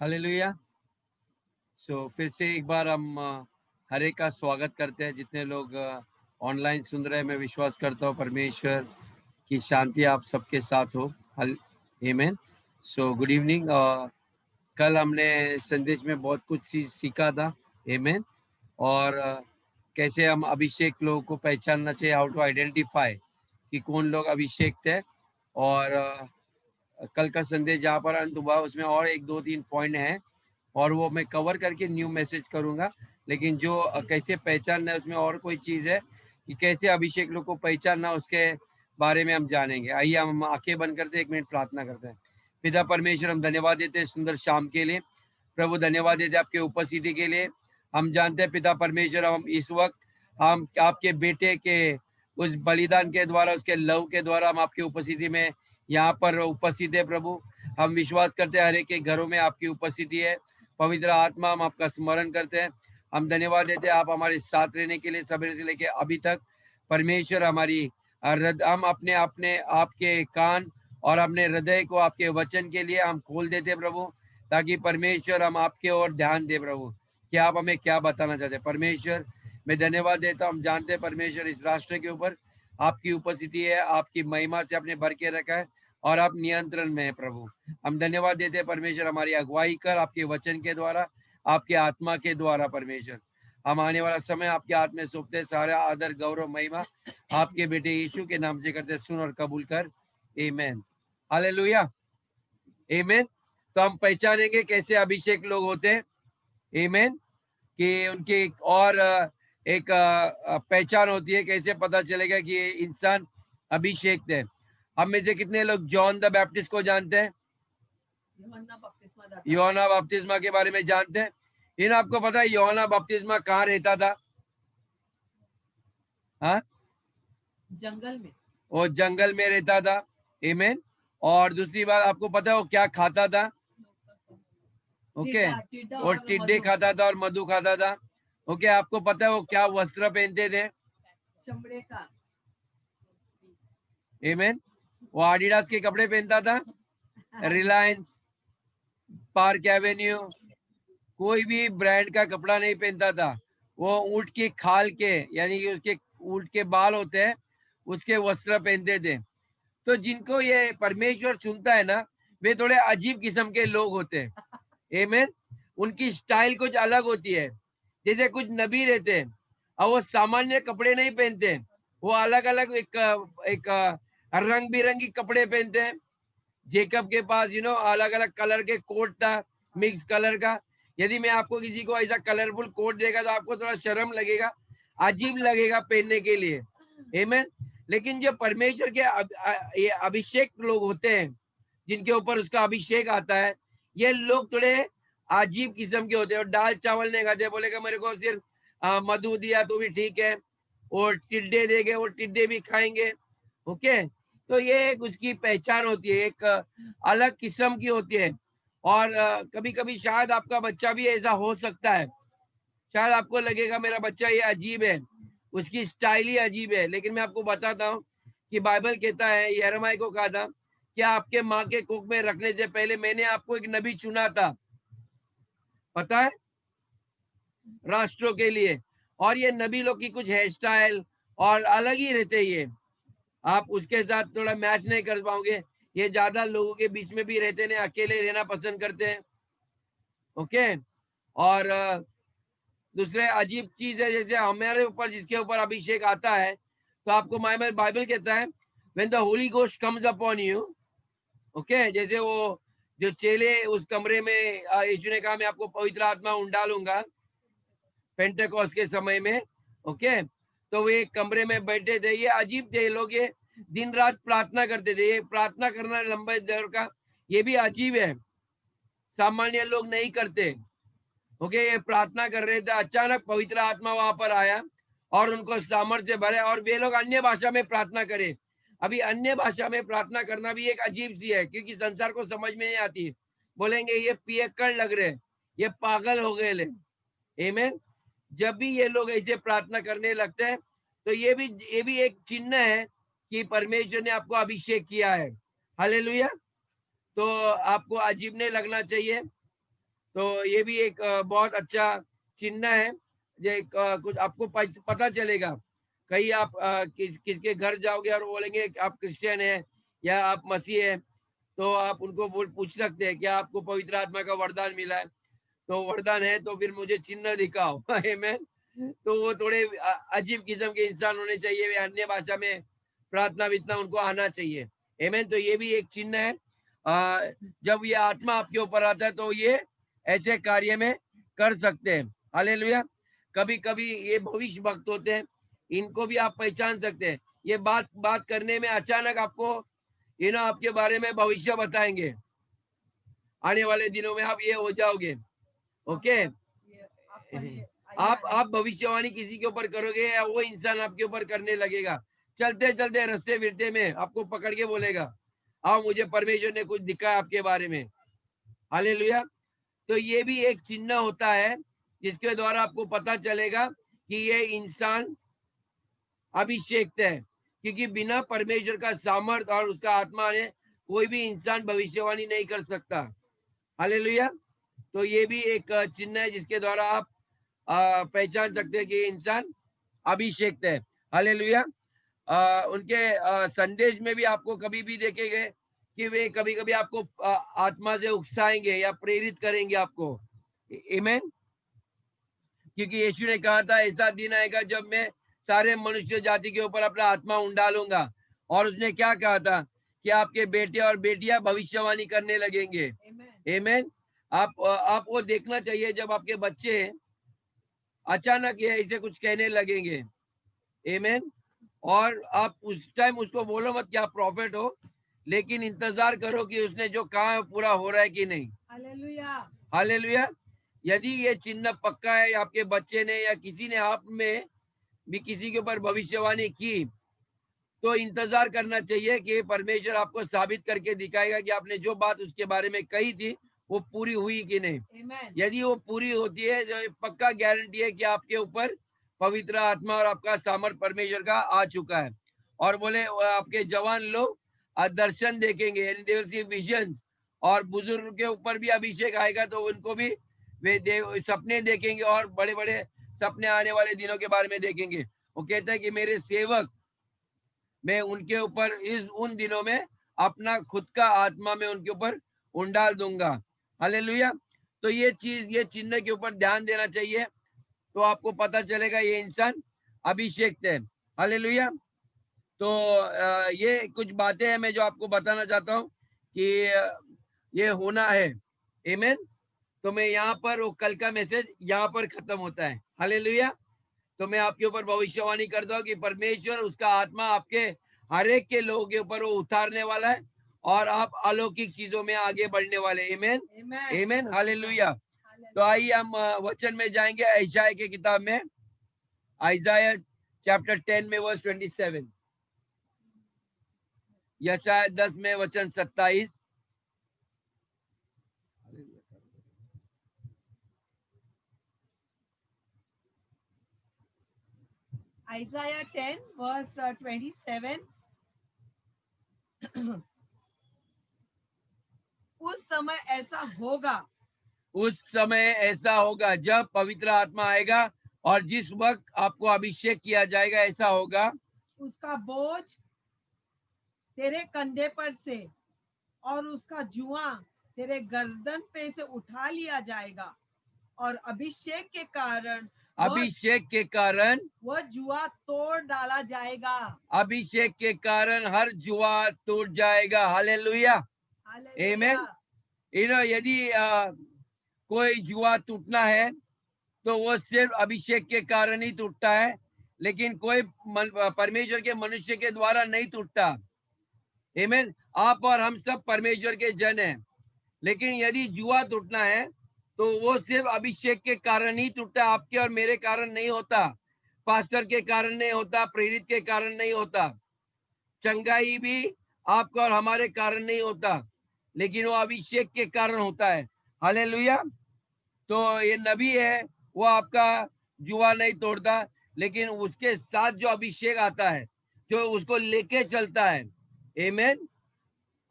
Hallelujah. फिर से एक बार हम हर एक का स्वागत करते हैं। जितने लोग ऑनलाइन सुन रहे हैं, मैं विश्वास करता हूँ परमेश्वर की शांति आप सबके साथ हो। आमेन। Good evening. कल हमने संदेश में बहुत कुछ चीज़ सीखा था। आमेन। और कैसे हम अभिषेक लोगों को पहचानना चाहिए, हाउ टू आइडेंटिफाई कि कौन लोग अभिषेक थे। और कल का संदेश जहाँ पर अंत हुआ उसमें और 1-2-3 पॉइंट हैं और वो मैं कवर करके न्यू मैसेज करूँगा। लेकिन जो कैसे पहचानना है उसमें और कोई चीज़ है कि कैसे अभिषेक लोग को पहचानना, उसके बारे में हम जानेंगे। आइए हम आँखें बंद करते हैं, 1 मिनट प्रार्थना करते हैं। पिता परमेश्वर, हम धन्यवाद देते हैं सुंदर शाम के लिए। प्रभु धन्यवाद देते हैं आपके उपस्थिति के लिए। हम जानते हैं पिता परमेश्वर, हम इस वक़्त हम आपके बेटे के उस बलिदान के द्वारा, उसके लव के द्वारा हम आपकी उपस्थिति में यहाँ पर उपस्थित है। प्रभु हम विश्वास करते हैं हर एक के घरों में आपकी उपस्थिति है। पवित्र आत्मा, हम आपका स्मरण करते हैं। हम धन्यवाद देते हैं आप हमारे साथ रहने के लिए, सवेरे से लेके अभी तक। परमेश्वर हमारी हम अपने अपने आपके कान और अपने हृदय को आपके वचन के लिए हम खोल देते हैं प्रभु, ताकि परमेश्वर हम आपके ओर ध्यान दें प्रभु कि आप हमें क्या बताना चाहते हैं। परमेश्वर मैं धन्यवाद देता हूँ। हम जानते हैं परमेश्वर इस राष्ट्र के ऊपर आपकी उपस्थिति है, आपकी महिमा से आपने भर के रखा है और आप नियंत्रण में है प्रभु। हम धन्यवाद देते हैं परमेश्वर, हमारी अगुवाई कर आपके वचन के द्वारा, आपके आत्मा के द्वारा। परमेश्वर हम आने वाला समय आपके हाथ में सौंपते हैं। सारा आदर गौरव महिमा आपके बेटे यीशु के नाम से करते, सुन और कबूल कर। आमेन। हालेलुया। आमेन। तो हम पहचानेंगे कैसे अभिषेक लोग होते हैं। आमेन। कि उनकी और एक पहचान होती है, कैसे पता चलेगा कि ये इंसान अभिषेक थे। हम में से कितने लोग जॉन द बैप्टिस्ट को जानते हैं? यूहन्ना बपतिस्मा के बारे में जानते हैं? इन आपको पता है यूहन्ना बपतिस्मा कहाँ रहता था? हाँ, जंगल में। वो जंगल में रहता था। आमेन। और दूसरी बात आपको पता है वो क्या खाता था? ओके, वो टिड्डे खाता था और मधु खाता था। ओके, आपको पता है वो क्या वस्त्र पहनते थे? चमड़े का। आमेन। वो एडिडास के कपड़े पहनता था, रिलायंस, पार्क एवेन्यू, कोई भी ब्रांड का कपड़ा नहीं पहनता था। वो ऊंट की खाल के, यानी कि उसके ऊंट के बाल होते हैं, उसके वस्त्र पहनते थे। तो जिनको ये परमेश्वर चुनता है ना, वे थोड़े अजीब किस्म के लोग होते हैं। आमेन। उनकी स्टाइल कुछ अलग होती है। जैसे कुछ नबी रहते हैं और वो सामान्य कपड़े नहीं पहनते, वो अलग अलग एक रंग बिरंगी कपड़े पहनते हैं। जेकब के पास अलग अलग कलर के कोट था, मिक्स कलर का। यदि मैं आपको किसी को ऐसा कलरफुल कोट देगा तो आपको थोड़ा शर्म लगेगा, अजीब लगेगा पहनने के लिए। आमेन। लेकिन जो परमेश्वर के ये अभिषेक लोग होते हैं, जिनके ऊपर उसका अभिषेक आता है, ये लोग थोड़े अजीब किस्म के होते हैं। और दाल चावल नहीं खाते, बोलेगा मेरे को सिर्फ मधु दिया तो भी ठीक है, और टिड्डे देंगे वो टिड्डे भी खाएंगे। ओके, तो ये एक उसकी पहचान होती है, एक अलग किस्म की होती है। और कभी कभी शायद आपका बच्चा भी ऐसा हो सकता है। शायद आपको लगेगा मेरा बच्चा ये अजीब है, उसकी स्टाइल ही अजीब है। लेकिन मैं आपको बताता हूँ कि बाइबल कहता है, यिर्मयाह को कहा था कि आपके माँ के कोख में रखने से पहले मैंने आपको एक नबी चुना था, पता है, राष्ट्रों के लिए। और ये नबी लोग की कुछ हेयर स्टाइल और अलग ही रहते ये, आप उसके साथ थोड़ा मैच नहीं कर पाओगे। ये ज्यादा लोगों के बीच में भी रहते नहीं, अकेले रहना पसंद करते हैं। ओके। और दूसरे अजीब चीज है, जैसे हमारे ऊपर जिसके ऊपर अभिषेक आता है, तो आपको बाइबल कहता है when the Holi ghost comes upon you. Okay, जैसे वो जो चेले उस कमरे में यीशु ने कहा मैं आपको पवित्र आत्मा डालूंगा पेंटेकोस्ट के समय में। ओके, तो वे एक कमरे में बैठे थे, ये अजीब थे लोग, ये दिन रात प्रार्थना करते थे। ये प्रार्थना करना लंबे देर का, ये भी अजीब है, सामान्य लोग नहीं करते। ओके, ये प्रार्थना कर रहे थे, अचानक पवित्र आत्मा वहां पर आया और उनको सामर्थ्य भरे और वे लोग अन्य भाषा में प्रार्थना करे। अभी अन्य भाषा में प्रार्थना करना भी एक अजीब सी है, क्योंकि संसार को समझ में नहीं आती। बोलेंगे ये पियक्कड़ लग रहे, ये पागल हो गए ले। आमीन। जब भी ये लोग ऐसे प्रार्थना करने लगते हैं, तो ये भी एक चिन्ह है कि परमेश्वर ने आपको अभिषेक किया है। हालेलुया। तो आपको अजीब नहीं लगना चाहिए। तो ये भी एक बहुत अच्छा चिन्ह है। ये कुछ आपको पता चलेगा। कहीं आप किसके घर जाओगे और बोलेंगे कि आप क्रिश्चियन हैं या आप मसीह हैं, तो आप उनको पूछ सकते हैं क्या आपको पवित्र आत्मा का वरदान मिला है। तो वरदान है तो फिर मुझे चिन्ह दिखाओ। आमीन। तो वो थोड़े अजीब किस्म के इंसान होने चाहिए, वे अन्य भाषा में प्रार्थना वितना उनको आना चाहिए। आमीन। तो ये भी एक चिन्ह है। जब ये आत्मा आपके ऊपर आता है तो ये ऐसे कार्य में कर सकते हैं। हालेलुया। कभी कभी ये भविष्य भक्त होते हैं, इनको भी आप पहचान सकते हैं। ये बात बात करने में अचानक आपको आपके बारे में भविष्य बताएंगे। आने वाले दिनों में आप ये हो जाओगे। ओके। आप भविष्यवाणी किसी के ऊपर करोगे या वो इंसान आपके ऊपर करने लगेगा। चलते चलते रास्ते फिरते में आपको पकड़ के बोलेगा, आओ मुझे परमेश्वर ने कुछ दिखा आपके बारे में। हालेलुया। तो ये भी एक चिन्ह होता है जिसके द्वारा आपको पता चलेगा कि ये इंसान अभिषेक है, क्योंकि बिना परमेश्वर का सामर्थ और उसका आत्मा ने कोई भी इंसान भविष्यवाणी नहीं कर सकता। हालेलुया। तो ये भी एक चिन्ह है जिसके द्वारा आप पहचान सकते हैं कि ये इंसान अभिषेक है। हालेलुया। उनके संदेश में भी आपको कभी भी देखेंगे कि वे कभी कभी आपको आत्मा से उकसाएंगे या प्रेरित करेंगे आपको। आमीन। क्योंकि यीशु ने कहा था ऐसा दिन आएगा जब मैं सारे मनुष्य जाति के ऊपर अपना आत्मा उंडालूंगा। और उसने क्या कहा था कि आपके बेटे और बेटियां भविष्यवाणी करने लगेंगे। आमीन। आप वो देखना चाहिए जब आपके बच्चे अचानक ये ऐसे कुछ कहने लगेंगे। आमीन। और आप उस टाइम उसको बोलो मत कि आप प्रॉफिट हो, लेकिन इंतजार करो कि उसने जो कहा है पूरा हो रहा है कि नहीं। हालेलुया। हालेलुया। यदि ये चिन्ह पक्का है आपके बच्चे ने या किसी ने आप में भी किसी के ऊपर भविष्यवाणी की, तो इंतजार करना चाहिए कि परमेश्वर आपको साबित करके दिखाएगा कि आपने जो बात उसके बारे में कही थी वो पूरी हुई कि नहीं। यदि वो पूरी होती है तो पक्का गारंटी है कि आपके ऊपर पवित्र आत्मा और आपका सामर्थ परमेश्वर का आ चुका है। और बोले आपके जवान लोग दर्शन देखेंगे, यानी दे विल सी विजन्स। और बुजुर्ग के ऊपर भी अभिषेक आएगा तो उनको भी वे सपने देखेंगे और बड़े बड़े सपने आने वाले दिनों के बारे में देखेंगे। वो कहते हैं कि मेरे सेवक, मैं उनके ऊपर उन दिनों में अपना खुद का आत्मा में उनके ऊपर उंडाल दूंगा। हालेलुया। तो ये चीज, ये चिन्ह के ऊपर ध्यान देना चाहिए, तो आपको पता चलेगा ये इंसान अभिषेक है। हालेलुया। तो ये कुछ बातें हैं मैं जो आपको बताना चाहता हूँ कि ये होना है। आमीन। तो मैं यहाँ पर वो कल का मैसेज यहाँ पर खत्म होता है। हालेलुया। तो मैं आपके ऊपर भविष्यवाणी करता हूँ कि परमेश्वर उसका आत्मा आपके हर एक के लोगों के ऊपर वो उतारने वाला है और आप अलौकिक चीजों में आगे बढ़ने वाले। आमीन। आमीन। हालेलुया। तो आइए हम वचन में जाएंगे यशायाह की किताब में, यशायाह चैप्टर 10 में वर्स 27। यशायाह 10 में वचन 27। Isaiah 10 verse 27. उस समय ऐसा होगा, उस समय ऐसा होगा जब पवित्र आत्मा आएगा और जिस वक्त आपको अभिषेक किया जाएगा ऐसा होगा, उसका बोझ तेरे कंधे पर से और उसका जुआ तेरे गर्दन पे से उठा लिया जाएगा और अभिषेक के कारण अभिषेक के कारण वह जुआ तोड़ डाला जाएगा। अभिषेक के कारण हर जुआ टूट जाएगा। हालेलुया। आमीन। यदि कोई जुआ टूटना है तो वो सिर्फ अभिषेक के कारण ही टूटता है, लेकिन कोई परमेश्वर के मनुष्य के द्वारा नहीं टूटता। आमीन। आप और हम सब परमेश्वर के जन हैं, लेकिन यदि जुआ टूटना है तो वो सिर्फ अभिषेक के कारण ही टूटता, आपके और मेरे कारण नहीं होता, पास्टर के कारण नहीं होता, प्रेरित के कारण नहीं होता, चंगाई भी आपका और हमारे कारण नहीं होता, लेकिन वो अभिषेक के कारण होता है। हालेलुया। तो ये नबी है, वो आपका जुआ नहीं तोड़ता, लेकिन उसके साथ जो अभिषेक आता है जो उसको लेके चलता है। आमीन।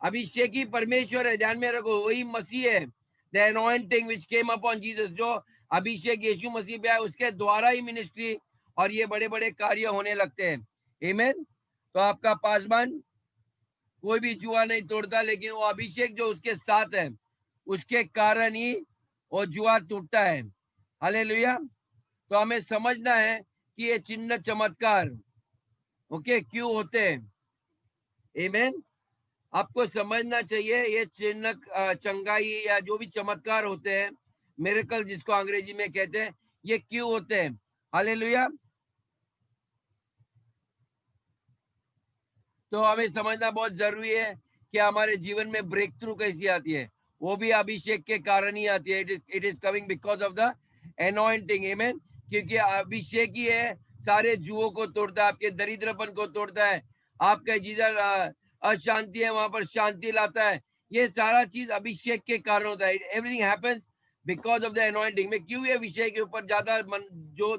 अभिषेक ही परमेश्वर है, ध्यान में रखो, वही मसीह है the anointing which came upon Jesus, जो अभिषेक यीशु मसीह पे आया उसके द्वारा ही मिनिस्ट्री और ये बड़े बड़े कार्य होने लगते हैं। आमीन। तो आपका पासवान कोई भी जुआ नहीं तोड़ता, लेकिन वो अभिषेक जो उसके साथ है उसके कारण ही वो जुआ टूटता है। हालेलुया। तो हमें समझना है कि ये चिन्ह चमत्कार ओके क्यों होते हैं। आमीन। आपको समझना चाहिए ये चिन्ह चंगाई या जो भी चमत्कार होते हैं, मिरेकल जिसको अंग्रेजी में कहते हैं, ये क्यों होते हैं। हालेलुया। तो हमें समझना बहुत जरूरी है कि हमारे जीवन में ब्रेक थ्रू कैसी आती है, वो भी अभिषेक के कारण ही आती है। It is coming because of the anointing. आमीन। क्योंकि अभिषेक ही है सारे जुओं को तोड़ता है, आपके दरिद्रपन को तोड़ता है, आपका जिधर अशांति है वहां पर शांति लाता है। ये सारा चीज अभिषेक के कारण होता है। Everything happens because of the anointing. मैं क्यों ये विषय के ऊपर ज्यादा जो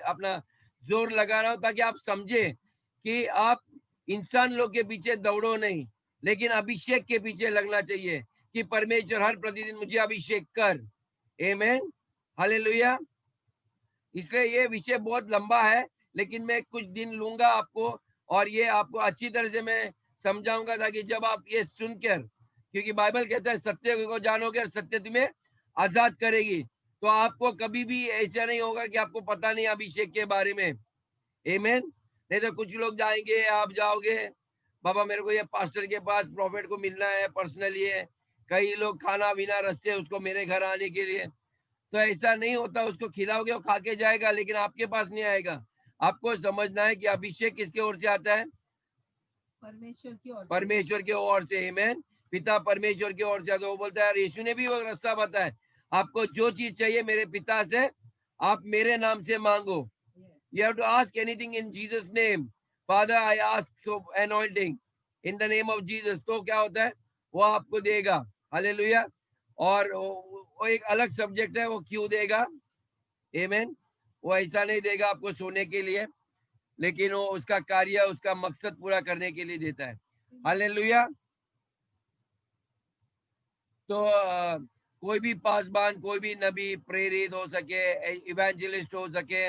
अपना जोर लगा रहा हूं, ताकि आप समझे कि आप इंसान लोग के पीछे दौड़ो नहीं, लेकिन अभिषेक के पीछे लगना चाहिए कि परमेश्वर हर प्रतिदिन मुझे अभिषेक कर। आमीन। हालेलुया। इसलिए ये विषय बहुत लंबा है, लेकिन मैं कुछ दिन लूंगा आपको, और ये आपको अच्छी तरह से मैं समझाऊंगा, ताकि जब आप ये सुनकर, क्योंकि बाइबल कहता है सत्य को जानोगे और सत्य तुम्हें आजाद करेगी, तो आपको कभी भी ऐसा नहीं होगा कि आपको पता नहीं अभिषेक के बारे में। आमीन। नहीं तो कुछ लोग जाएंगे, आप जाओगे, बाबा मेरे को ये पास्टर के पास प्रॉफिट को मिलना है पर्सनली है, कई लोग खाना बिना रस्ते उसको मेरे घर आने के लिए, तो ऐसा नहीं होता। उसको खिलाओगे वो खा के जाएगा, लेकिन आपके पास नहीं आएगा। आपको समझना है कि अभिषेक किसके ओर से आता है, परमेश्वर की ओर से। परमेश्वर की ओर से। आमीन। पिता परमेश्वर की ओर से। तो वो बोलता है, यीशु ने भी वो रास्ता बताया, आपको जो चीज चाहिए मेरे पिता से आप मेरे नाम से मांगो। You have to ask anything in Jesus name. Father, I ask so anointing in the name of Jesus. तो क्या होता है, वो आपको देगा। हालेलुया। और वो एक अलग सब्जेक्ट है, वो क्यों देगा। आमीन। वो ऐसा नहीं देगा आपको सोने के लिए, लेकिन वो उसका कार्य उसका मकसद पूरा करने के लिए देता है। हालेलुया। तो कोई भी पासबान, कोई भी नबी, प्रेरित हो सके, इवेंजलिस्ट हो सके,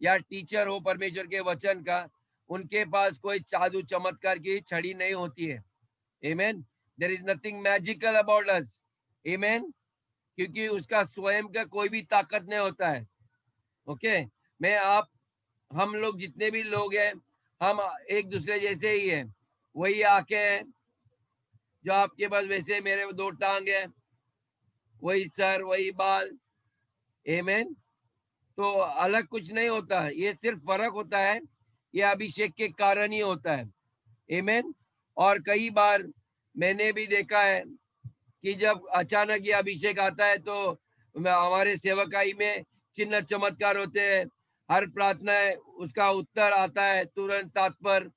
या टीचर हो परमेश्वर के वचन का, उनके पास कोई जादू चमत्कार की छड़ी नहीं होती है। आमीन। There is nothing magical about us. आमीन। क्योंकि उसका स्वयं का कोई भी ताकत नहीं होता है। ओके। मैं आप हम लोग जितने भी लोग हैं, हम एक दूसरे जैसे ही हैं। वही आंखें हैं जो आपके पास, वैसे मेरे दो टांग है, वही सर, वही बाल। आमीन। तो अलग कुछ नहीं होता है, ये सिर्फ फर्क होता है, ये अभिषेक के कारण ही होता है। आमीन। और कई बार मैंने भी देखा है कि जब अचानक ये अभिषेक आता है, तो हमारे सेवकाई में चिन्ह चमत्कार होते हैं, हर प्रार्थना है उसका उत्तर आता है तुरंत तात्पर।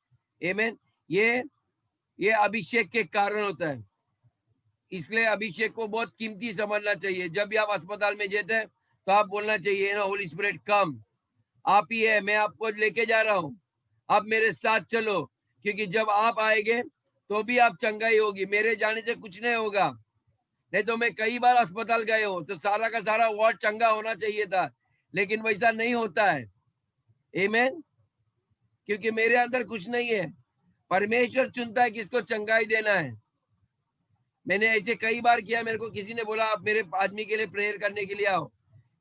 आमीन। ये अभिषेक के कारण होता है। इसलिए अभिषेक को बहुत कीमती समझना चाहिए। जब भी आप अस्पताल में जाते हैं, तो आप बोलना चाहिए ना, होली स्पिरिट कम, आप ही है, मैं आपको लेके जा रहा हूँ, आप मेरे साथ चलो, क्योंकि जब आप आएंगे तो भी आप चंगाई होगी, मेरे जाने से कुछ नहीं होगा। नहीं तो मैं कई बार अस्पताल गए हूँ, तो सारा का सारा वार्ड चंगा होना चाहिए था, लेकिन वैसा नहीं होता है। आमीन। क्योंकि मेरे अंदर कुछ नहीं है, परमेश्वर चुनता है किसको चंगाई देना है। मैंने ऐसे कई बार किया, मेरे को किसी ने बोला आप मेरे आदमी के लिए प्रेयर करने के लिए आओ,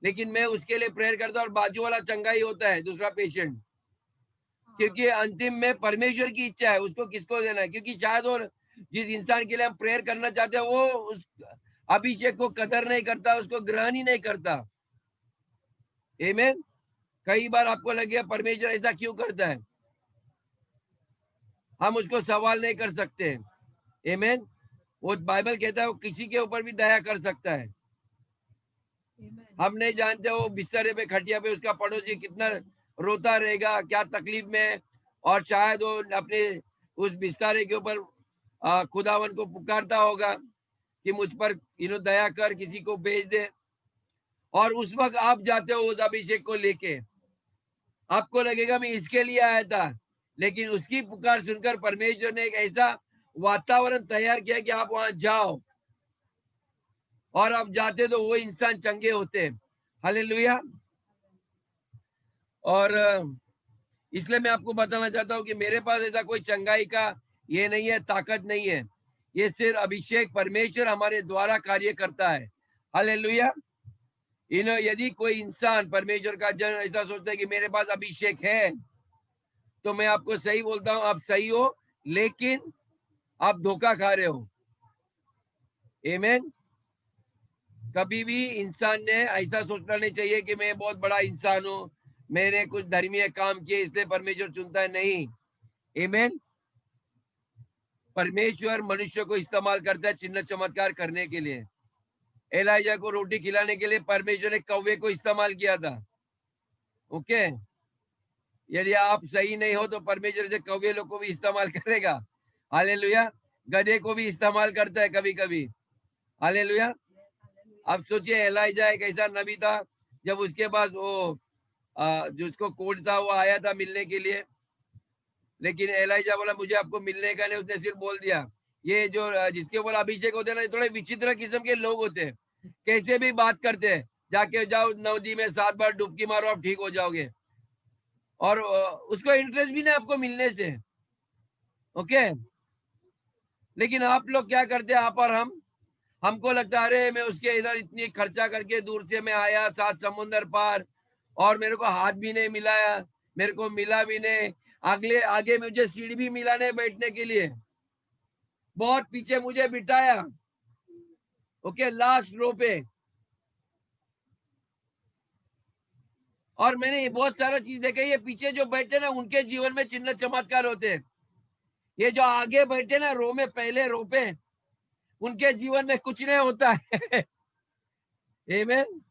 लेकिन मैं उसके लिए प्रेयर करता हूँ और बाजू वाला चंगा ही होता है, दूसरा पेशेंट। क्योंकि अंतिम में परमेश्वर की इच्छा है उसको किसको देना है, क्योंकि शायद और जिस इंसान के लिए हम प्रेयर करना चाहते हैं वो उस अभिषेक को कदर नहीं करता, उसको ग्रहण ही नहीं करता। आमीन। कई बार आपको लगे परमेश्वर ऐसा क्यों करता है, हम उसको सवाल नहीं कर सकते। आमीन। वो बाइबल कहता है वो किसी के ऊपर भी दया कर सकता है। हम नहीं जानते वो बिस्तरे पे, खटिया पे उसका पड़ोसी कितना रोता रहेगा, क्या तकलीफ में, और शायद वो अपने उस बिस्तरे के ऊपर खुदावन को पुकारता होगा कि मुझ पर दया कर, किसी को भेज दे। और उस वक्त आप जाते हो उस अभिषेक को लेके, आपको लगेगा मैं इसके लिए आया था, लेकिन उसकी पुकार सुनकर परमेश्वर ने एक ऐसा वातावरण तैयार किया कि आप वहां जाओ। और आप जाते तो वो इंसान चंगे होते। हालेलुया। और इसलिए मैं आपको बताना चाहता हूँ कि मेरे पास ऐसा कोई चंगाई का ये नहीं है, ताकत नहीं है। ये सिर्फ अभिषेक परमेश्वर हमारे द्वारा कार्य करता है। हालेलुया। यदि कोई इंसान परमेश्वर का जन ऐसा सोचता है कि मेरे पास अभिषेक है, तो मैं आपको सही बोलता हूँ, आप सही हो, लेकिन आप धोखा खा रहे हो। आमीन। कभी भी इंसान ने ऐसा सोचना नहीं चाहिए कि मैं बहुत बड़ा इंसान हूँ, मैंने कुछ धर्मीय काम किए इसलिए परमेश्वर चुनता है। नहीं। आमीन। परमेश्वर मनुष्य को इस्तेमाल करता है चिन्ह चमत्कार करने के लिए। एलाइजा को रोटी खिलाने के लिए परमेश्वर ने कौवे को इस्तेमाल किया था। ओके। यदि आप सही नहीं हो तो परमेश्वर से कौवे लोग को भी इस्तेमाल करेगा। हालेलुया। गधे को भी इस्तेमाल करता है कभी कभी। हालेलुया। अब सोचिए, एलाइजा एक ऐसा नबी था, जब उसके पास वो जो उसको कोड था वो आया था मिलने के लिए, लेकिन एलाइजा बोला मुझे आपको मिलने का नहीं। उसने सिर्फ बोल दिया। ये जो जिसके ऊपर अभिषेक होते हैं ना, थोड़े विचित्र किस्म के लोग होते हैं, कैसे भी बात करते हैं, जाके जाओ नदी में 7 बार डुबकी मारो आप ठीक हो जाओगे। और उसको इंटरेस्ट भी नहीं आपको मिलने से। ओके। लेकिन आप लोग क्या करते हैं, आप और हमको लगता है अरे मैं उसके इधर इतनी खर्चा करके दूर से मैं आया 7 समुंदर पार, और मेरे को हाथ भी नहीं मिलाया, मेरे को मिला भी नहीं। अगले आगे मुझे सीढ़ी भी मिला नहीं बैठने के लिए, बहुत पीछे मुझे बिठाया। ओके, लास्ट रो पे। और मैंने बहुत सारा चीज देखा, ये पीछे जो बैठे ना उनके जीवन में चिन्ह चमत्कार होते हैं। ये जो आगे बैठे ना रो में, पहले रो पे, उनके जीवन में कुछ नहीं होता है। आमीन।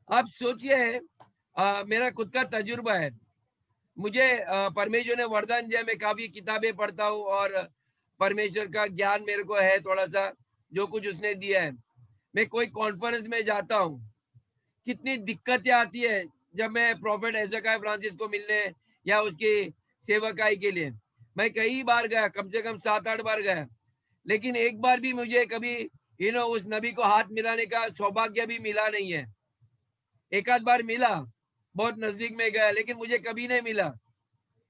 आप सोचिए, मेरा खुद का तजुर्बा है। मुझे परमेश्वर ने वरदान दिया, मैं काफी किताबें पढ़ता हूँ और परमेश्वर का ज्ञान मेरे को है थोड़ा सा, जो कुछ उसने दिया है। मैं कोई कॉन्फ्रेंस में जाता हूँ, कितनी दिक्कतें आती है जब मैं प्रोफेट हेजेकिय्याह फ्रांसिस को मिलने या उसकी सेवकाई के लिए। मैं कई बार गया, कम से कम 7-8 बार गया, लेकिन एक बार भी मुझे कभी उस नबी को हाथ मिलाने का सौभाग्य भी मिला नहीं है। एक आध बार मिला, बहुत नजदीक में गया, लेकिन मुझे कभी नहीं मिला।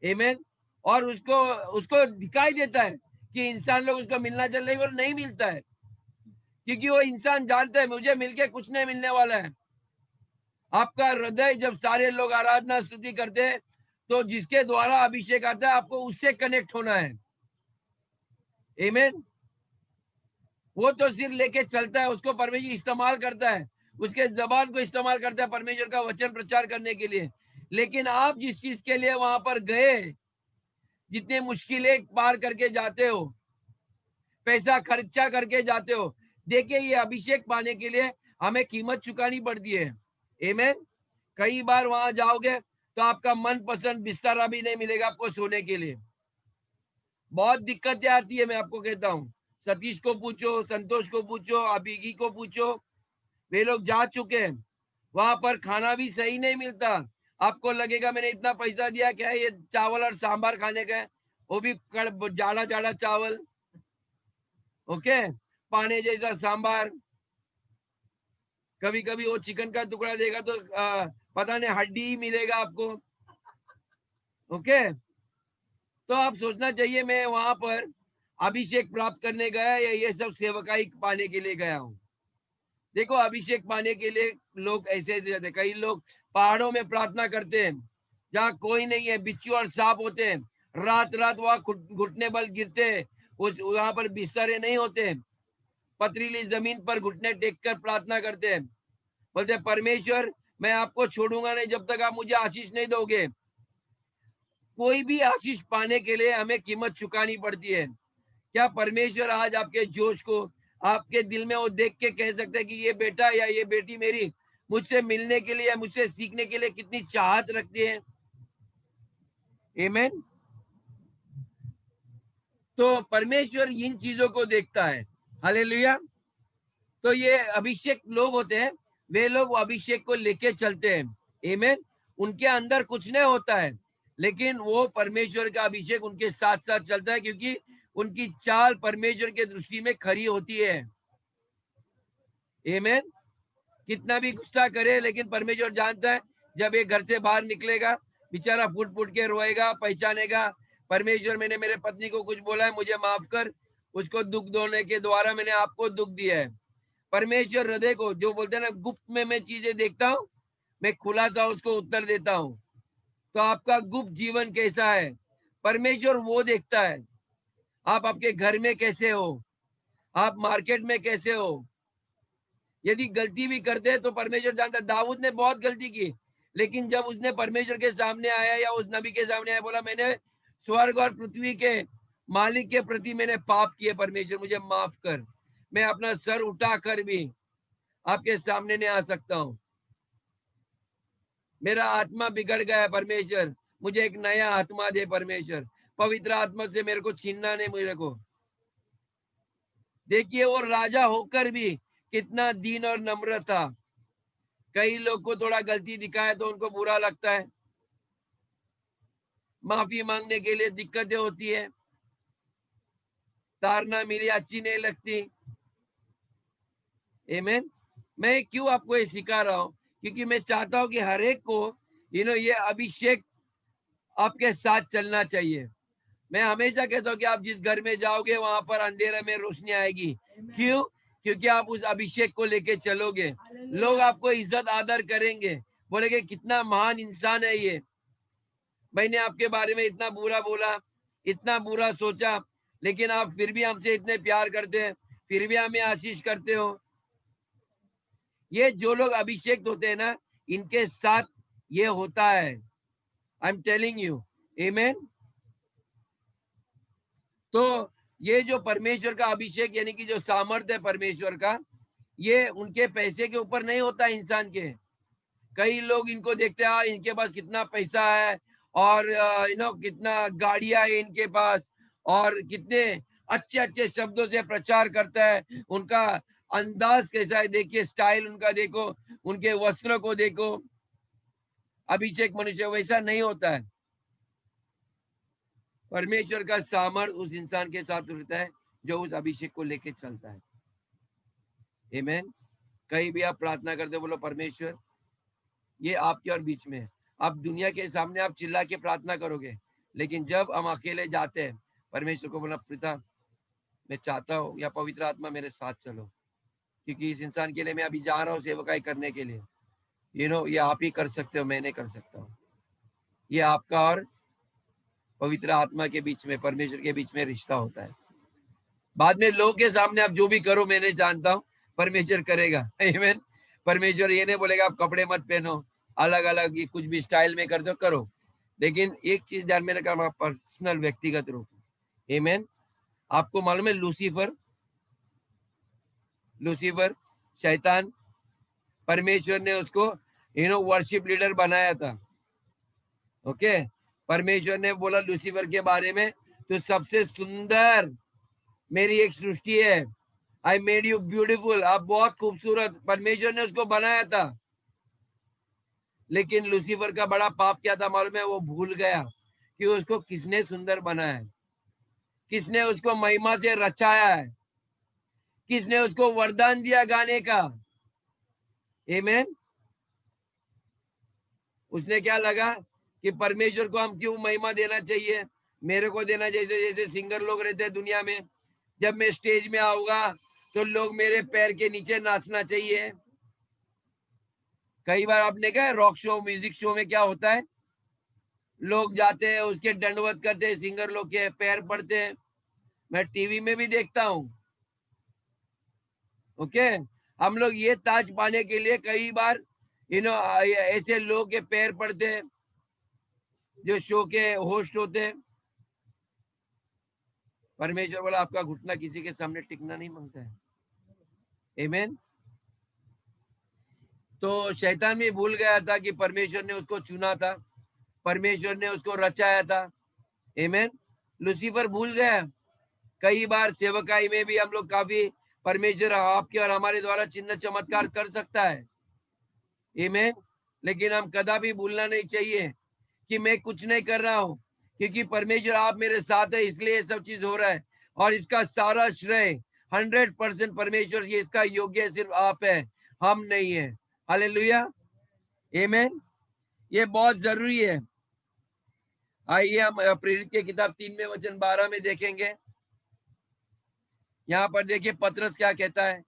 आमीन। और उसको उसको दिखाई देता है कि इंसान लोग उसको मिलना चल रहे, और नहीं मिलता है, क्योंकि वो इंसान जानता है मुझे मिलके कुछ नहीं मिलने वाला है। आपका हृदय जब सारे लोग आराधना स्तुति करते हैं, तो जिसके द्वारा अभिषेक आता है आपको उससे कनेक्ट होना है। आमीन। वो तो सिर्फ लेके चलता है, उसको परमेश्वर इस्तेमाल करता है, उसके जबान को इस्तेमाल करता है परमेश्वर का वचन प्रचार करने के लिए। लेकिन आप जिस चीज के लिए वहां पर गए, जितने मुश्किलें पार करके जाते हो, पैसा खर्चा करके जाते हो, देखिए ये अभिषेक पाने के लिए हमें कीमत चुकानी पड़ती है। आमीन। कई बार वहां जाओगे तो आपका मनपसंद बिस्तरा भी नहीं मिलेगा आपको सोने के लिए। बहुत दिक्कतें आती है, मैं आपको कहता हूँ। सतीश को पूछो, संतोष को पूछो, अभिगी को पूछो, वे लोग जा चुके हैं। वहां पर खाना भी सही नहीं मिलता। आपको लगेगा मैंने इतना पैसा दिया, क्या है ये चावल और सांभर खाने का है, वो भी जाड़ा जाड़ा चावल। ओके। पानी जैसा सांभर। कभी कभी वो चिकन का टुकड़ा देगा तो पता नहीं हड्डी ही मिलेगा आपको। ओके। तो आप सोचना चाहिए मैं वहां पर अभिषेक प्राप्त करने गया या ये सब सेवकाई पाने के लिए गया हूँ। देखो, अभिषेक पाने के लिए लोग ऐसे ऐसे जाते हैं। कई लोग पहाड़ों में प्रार्थना करते हैं, जहाँ कोई नहीं है, बिच्छू और सांप होते हैं, रात रात वहां घुटने बल गिरते हैं, उस वहां पर बिस्तरे नहीं होते, पथरीली जमीन पर घुटने टेक कर प्रार्थना करते हैं। बोलते परमेश्वर मैं आपको छोड़ूंगा नहीं जब तक आप मुझे आशीष नहीं दोगे। कोई भी आशीष पाने के लिए हमें कीमत चुकानी पड़ती है। क्या परमेश्वर आज आपके जोश को, आपके दिल में वो देख के कह सकते हैं कि ये बेटा या ये बेटी मेरी मुझसे मिलने के लिए या मुझसे सीखने के लिए कितनी चाहत रखती है। आमीन। तो परमेश्वर इन चीजों को देखता है। हालेलुया। तो ये अभिषेक लोग होते हैं, वे लोग वो अभिषेक को लेके चलते हैं। आमीन। उनके अंदर कुछ नहीं होता है, लेकिन वो परमेश्वर का अभिषेक उनके साथ साथ चलता है, क्योंकि उनकी चाल परमेश्वर के दृष्टि में खरी होती है। आमीन। कितना भी गुस्सा करे, लेकिन परमेश्वर जानता है जब एक घर से बाहर निकलेगा बेचारा फुट फुट के रोएगा, पहचानेगा परमेश्वर मैंने मेरे पत्नी को कुछ बोला है, मुझे माफ कर, उसको दुख देने के द्वारा मैंने आपको दुख दिया है। परमेश्वर हृदय को, जो बोलते हैं ना गुप्त में मैं चीजें देखता हूँ, मैं खुलासा उसको उत्तर देता हूँ। तो आपका गुप्त जीवन कैसा है, परमेश्वर वो देखता है। आप आपके घर में कैसे हो, आप मार्केट में कैसे हो। यदि गलती भी करते हैं तो परमेश्वर जानता है। दाऊद ने बहुत गलती की, लेकिन जब उसने परमेश्वर के सामने आया या उस नबी के सामने आया, बोला मैंने स्वर्ग और पृथ्वी के मालिक के प्रति मैंने पाप किए, परमेश्वर मुझे माफ कर, मैं अपना सर उठाकर भी आपके सामने नहीं आ सकता हूँ, मेरा आत्मा बिगड़ गया है परमेश्वर, मुझे एक नया आत्मा दे परमेश्वर, पवित्र आत्मा से मेरे को छीनना नहीं मेरे को। देखिए वो राजा होकर भी कितना दीन और नम्र था। कई लोग को थोड़ा गलती दिखाए तो उनको बुरा लगता है, माफी मांगने के लिए दिक्कतें होती है, तारना मिली अच्छी नहीं लगती। आमीन। मैं क्यों आपको ये सिखा रहा हूँ, क्योंकि मैं चाहता हूँ कि हर एक को ये अभिषेक आपके साथ चलना चाहिए। मैं हमेशा कहता हूँ कि आप जिस घर में जाओगे वहां पर अंधेरे में रोशनी आएगी। क्यों? क्योंकि आप उस अभिषेक को लेके चलोगे, लोग आपको इज्जत आदर करेंगे, बोलेंगे कितना महान इंसान है ये, मैंने आपके बारे में इतना बुरा बोला, इतना बुरा सोचा, लेकिन आप फिर भी हमसे इतने प्यार करते हैं, फिर भी हमें आशीष करते हो। ये जो लोग अभिषेक होते हैं ना, इनके साथ ये होता है। I am telling you. आमीन। तो ये जो परमेश्वर का अभिषेक यानी कि जो सामर्थ्य है परमेश्वर का, ये उनके पैसे के ऊपर नहीं होता इंसान के। कई लोग इनको देखते हैं इनके पास कितना पैसा है और कितना गाड़ियां है इनके पास, और कितने अच्छे अच्छे शब्दों से प्रचार करता है, उनका अंदाज कैसा है देखिए, स्टाइल उनका देखो, उनके वस्त्रों को देखो। अभिषेक मनुष्य वैसा नहीं होता है। परमेश्वर का सामर्थ उस इंसान के साथ रहता है जो उस अभिषेक को लेके चलता है। आमीन। कहीं भी आप प्रार्थना करते बोलो परमेश्वर ये आपके और बीच में है। आप दुनिया के सामने आप चिल्ला के प्रार्थना करोगे, लेकिन जब हम अकेले जाते हैं परमेश्वर को बोला पिता मैं चाहता हूँ या पवित्र आत्मा मेरे साथ चलो, क्योंकि इस इंसान के लिए मैं अभी जा रहा हूँ सेवकाई करने के लिए। ये आप ही कर सकते हो, मैं नहीं कर सकता हूँ। ये आपका और पवित्र आत्मा के बीच में, परमेश्वर के बीच में रिश्ता होता है। बाद में लोगों के सामने आप जो भी करो मैं नहीं जानता हूँ, परमेश्वर करेगा। आमीन। परमेश्वर ये नहीं बोलेगा आप कपड़े मत पहनो, अलग अलग कुछ भी स्टाइल में कर दो करो, लेकिन एक चीज ध्यान में रखा, पर्सनल व्यक्तिगत रूप। आमीन। आपको मालूम है लूसीफर शैतान, परमेश्वर ने उसको वर्शिप लीडर बनाया था। ओके, परमेश्वर ने बोला लूसीफर के बारे में तो सबसे सुंदर मेरी एक सृष्टि है, आई मेड यू ब्यूटीफुल, आप बहुत खूबसूरत, परमेश्वर ने उसको बनाया था। लेकिन लूसीफर का बड़ा पाप क्या था मालूम है, वो भूल गया कि उसको किसने सुंदर बनाया है, किसने उसको महिमा से रचाया है, किसने उसको वरदान दिया गाने का। आमीन। उसने क्या लगा कि परमेश्वर को हम क्यों महिमा देना चाहिए, मेरे को देना, जैसे जैसे सिंगर लोग रहते हैं दुनिया में, जब मैं स्टेज में आऊंगा तो लोग मेरे पैर के नीचे नाचना चाहिए। कई बार आपने कहा रॉक शो, म्यूजिक शो में क्या होता है, लोग जाते हैं उसके दंडवत करते हैं, सिंगर लोग के पैर पड़ते हैं, मैं टीवी में भी देखता हूँ। ओके, हम लोग ये ताज पाने के लिए कई बार ऐसे लोग के पैर पड़ते हैं जो शो के होस्ट होते हैं। परमेश्वर बोला आपका घुटना किसी के सामने टिकना नहीं मांगता है। आमीन। तो शैतान भी भूल गया था कि परमेश्वर ने उसको चुना था, परमेश्वर ने उसको रचाया था। आमीन। लूसीफर भूल गया। कई बार सेवकाई में भी हम लोग काफी, परमेश्वर आपके और हमारे द्वारा चिन्ह चमत्कार कर सकता है। आमीन। लेकिन हम कदापि भूलना नहीं चाहिए कि मैं कुछ नहीं कर रहा हूँ, क्योंकि परमेश्वर आप मेरे साथ है, इसलिए ये सब चीज हो रहा है, और इसका सारा श्रेय 100% परमेश्वर ये इसका योग्य सिर्फ आप है, हम नहीं है। हालेलुया, आमीन। ये बहुत जरूरी है। आइए हम प्रेरित के किताब 3 में वचन 12 में देखेंगे। यहाँ पर देखिए पतरस क्या कहता है।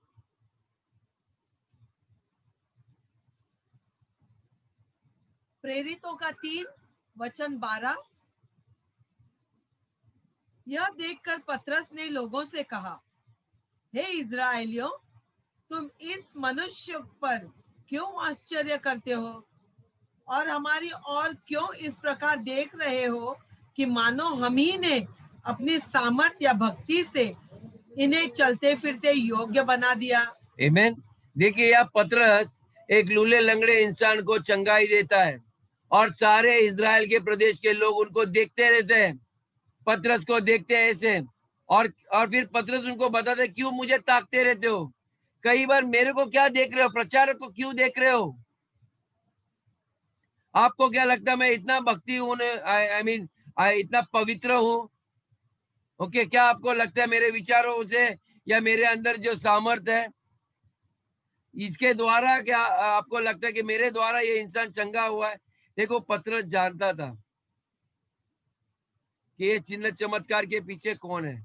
प्रेरितों का 3 वचन 12। यह देखकर पतरस ने लोगों से कहा, हे इज़राइलियों, तुम इस मनुष्य पर क्यों आश्चर्य करते हो और हमारी ओर क्यों इस प्रकार देख रहे हो कि मानो हम ही ने अपनी सामर्थ्य या भक्ति से इन्हें चलते फिरते योग्य बना दिया। आमीन। देखिए यह पतरस एक लूले लंगड़े इंसान को चंगाई देता है और सारे इज़राइल के प्रदेश के लोग उनको देखते रहते हैं, पतरस को देखते हैं ऐसे। और फिर पतरस उनको बताता है, क्यों मुझे ताकते रहते हो? कई बार मेरे को क्या देख रहे हो? प्रचारक को क्यों देख रहे हो? आपको क्या लगता है मैं इतना भक्ति हूं, आई मीन इतना पवित्र हूं? ओके, क्या आपको लगता है मेरे विचारों से या मेरे अंदर जो सामर्थ है इसके द्वारा क्या आपको लगता है कि मेरे द्वारा ये इंसान चंगा हुआ है? देखो पतरस जानता था कि ये चिन्ह चमत्कार के पीछे कौन है।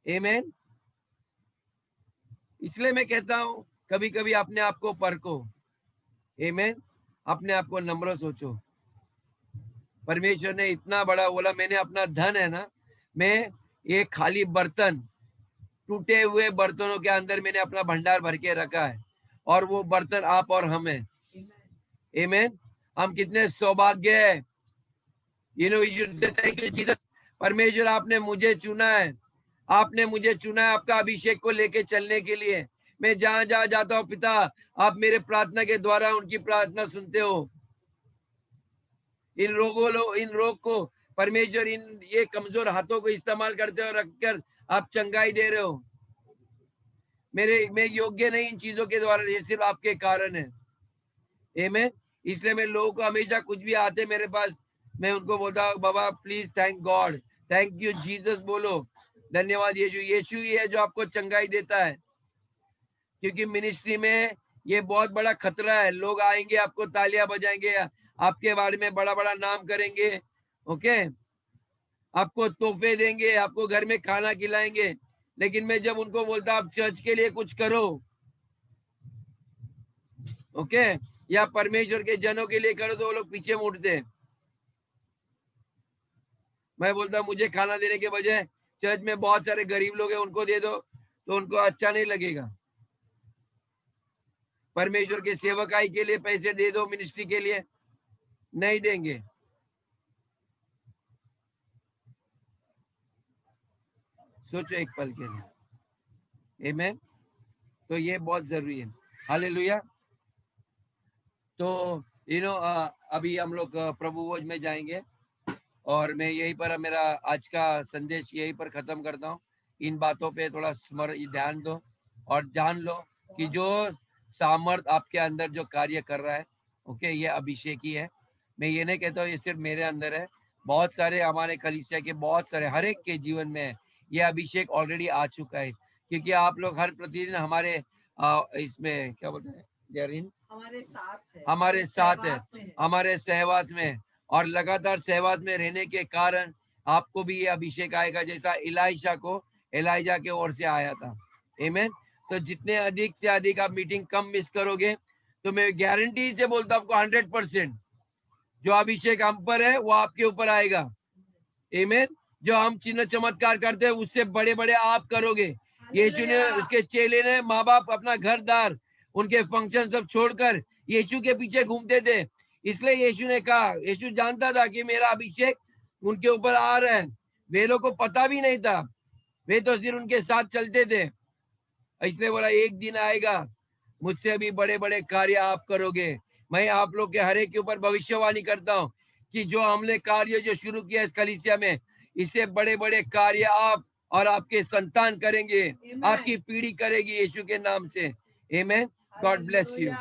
आमीन। इसलिए मैं कहता हूं कभी कभी अपने आप को परखो। आमीन। अपने आप को नम्र सोचो। परमेश्वर ने इतना बड़ा बोला, मैंने अपना धन है ना, मैं ये खाली बर्तन, टूटे हुए बर्तनों के अंदर मैंने अपना भंडार भर के रखा है और वो बर्तन आप और हम हैं। आमीन। हम कितने सौभाग्य है। You know we should say thank you Jesus. परमेश्वर आपने मुझे चुना है, आपने मुझे चुना है आपका अभिषेक को लेके चलने के लिए। मैं जहां जहां जाता हूँ पिता, आप मेरे प्रार्थना के द्वारा उनकी प्रार्थना सुनते हो। इन रोग को परमेश्वर इन ये कमजोर हाथों को इस्तेमाल करते हो रखकर आप चंगाई दे रहे हो। मैं योग्य नहीं इन चीजों के द्वारा, ये सिर्फ आपके कारण है। आमीन। इसलिए मैं लोगों को हमेशा कुछ भी आते मेरे पास, मैं उनको बोलता हूँ बाबा please thank god, thank you Jesus बोलो, धन्यवाद यीशु। यीशु ही है जो आपको चंगाई देता है। क्योंकि मिनिस्ट्री में ये बहुत बड़ा खतरा है। लोग आएंगे, आपको तालियां बजाएंगे, आपके बारे में बड़ा बड़ा नाम करेंगे, ओके, आपको तोहफे देंगे, आपको घर में खाना खिलाएंगे, लेकिन मैं जब उनको बोलता आप चर्च के लिए कुछ करो, ओके, या परमेश्वर के जनों के लिए करो, तो वो लोग पीछे मुड़ते। मैं बोलता मुझे खाना देने के बजाय चर्च में बहुत सारे गरीब लोग हैं उनको दे दो, तो उनको अच्छा नहीं लगेगा। परमेश्वर के सेवकाई के लिए पैसे दे दो, मिनिस्ट्री के लिए नहीं देंगे। सोचो एक पल के लिए। आमीन। तो ये बहुत जरूरी है। हालेलुया। तो अभी हम लोग प्रभु भोज में जाएंगे और मैं यहीं पर मेरा आज का संदेश यहीं पर खत्म करता हूँ। इन बातों पे थोड़ा ध्यान दो और जान लो कि जो सामर्थ आपके अंदर जो कार्य कर रहा है, ओके, ये अभिषेक ही है। मैं ये नहीं कहता हूँ ये सिर्फ मेरे अंदर है, बहुत सारे हमारे कलीसिया के बहुत सारे हर एक के जीवन में ये अभिषेक ऑलरेडी आ चुका है। क्योंकि आप लोग हर प्रतिदिन हमारे इसमें क्या बोलते हैं, हमारे साथ है, हमारे सहवास में, और लगातार सहवास में रहने के कारण आपको भी ये अभिषेक आएगा जैसा इलाइशा को एलाइजा के ओर से आया था। आमीन। तो जितने अधिक से अधिक आप मीटिंग कम मिस करोगे, तो मैं गारंटी से बोलता हूँ आपको 100% जो अभिषेक हम पर है वो आपके ऊपर आएगा। आमीन। जो हम चिन्ह चमत्कार करते हैं उससे बड़े बड़े आप करोगे। यीशु ने, उसके चेले ने माँ बाप अपना घर दार उनके फंक्शन सब छोड़कर यीशु के पीछे घूमते थे। इसलिए यीशु ने कहा, यीशु जानता था कि मेरा अभिषेक उनके ऊपर आ रहा है। वे लोग को पता भी नहीं था, वे तो सिर्फ उनके साथ चलते थे। इसलिए बोला एक दिन आएगा मुझसे भी बड़े बड़े कार्य आप करोगे। मैं आप लोग के हर एक के ऊपर भविष्यवाणी करता हूँ कि जो हमने कार्य जो शुरू किया इस कलीसिया में, इससे बड़े बड़े कार्य आप और आपके संतान करेंगे, आपकी पीढ़ी करेगी यीशु के नाम से। आमीन। God bless you.